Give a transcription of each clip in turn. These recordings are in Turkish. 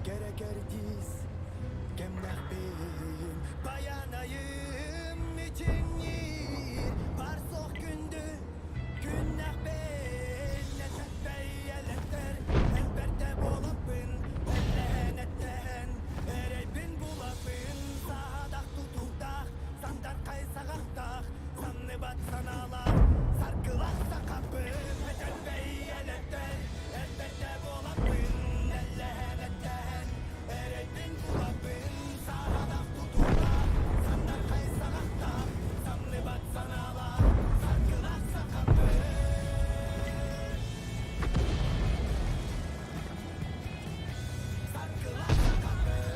gerek ergiz gemnah beyim bayanayım için yir var sok gündü günah ben neset beyeletter elbette bolapın ellenetten ereybin bulapın sahadak tutudak sandar kaysagaktak sanlı bat sanalar sarkılaksa kapın neset beyeletter elbette bolapın ellenetten ereybin bulapın sahadak tutudak sandar kaysagaktak sanlı bat sanalar sarkılaksa kapın sarkılaksa kapın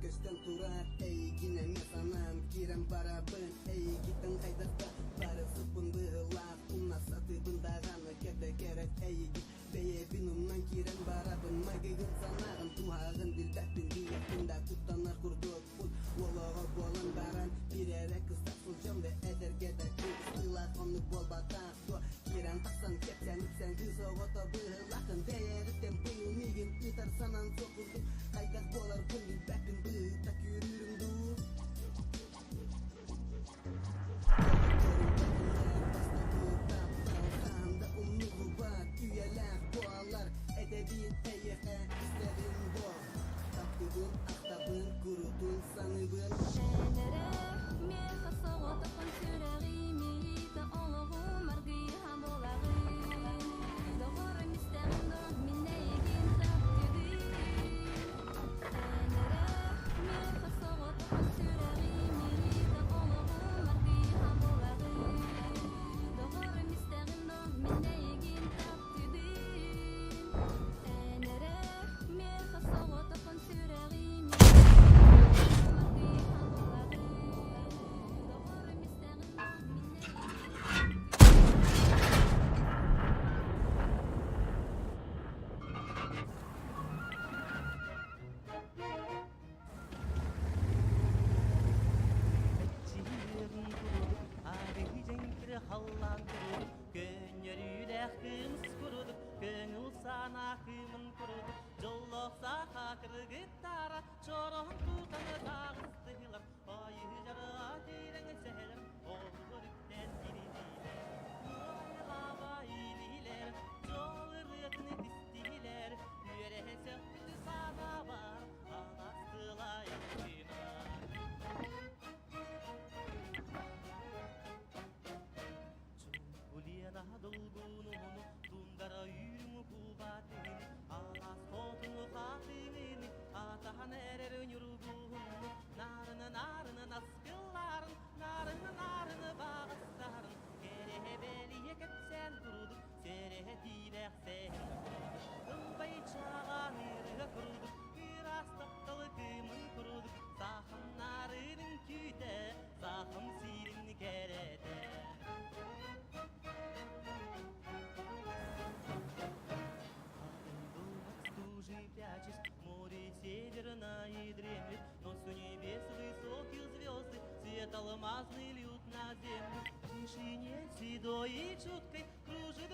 Gösten turar ey yine mesanam kirem barabın ey gittin kaydakta parası bındığılar unna satı bındağanı kete keret ey git beye binumdan kirem barabın magigin sanağın tuhağın dilbettin diyetinde kutlanar kurduk kut volağa bolan baran birere kıstak sulcam ve edergede kıstılar onu bol batak kirem taksan kepsen ipsen kız ovata bığılakın değeritten bıyılmigin tutar sanan sokurduk kaydak bolar kundil bektin bığıtak yürürüm dur Basta bığıtak sağında umlu Бәхкіміз күрдік, көңіл санақымын күрдік. Жоллықса қақыр гитара, жорын тұтаны тағыстылар. Айы жарға терің сәлір, ол көріктен сиридилер. Ойлаба илилер, жол ұрытыны тістилер. Үйересі күті сана бар, анастылай күнар. Улена долгуну, тундара үйріңі кубатын, алас қотыны қатыңын, атахан әрерін үргуын, нарыны наскыларын, нарыны бағыстарын, кере бәлі екіпсен тұрдық, сере тибәқ сен тұрдық, ұлбай чаған үрі күрдік, бір астықтылы кымын күрдік, сақым нарының күйті, сақым сирін кереті. Море северное дремлет, но с небес высоких звезды свет алмазный льют на землю. В тишине седой и чуткой кружит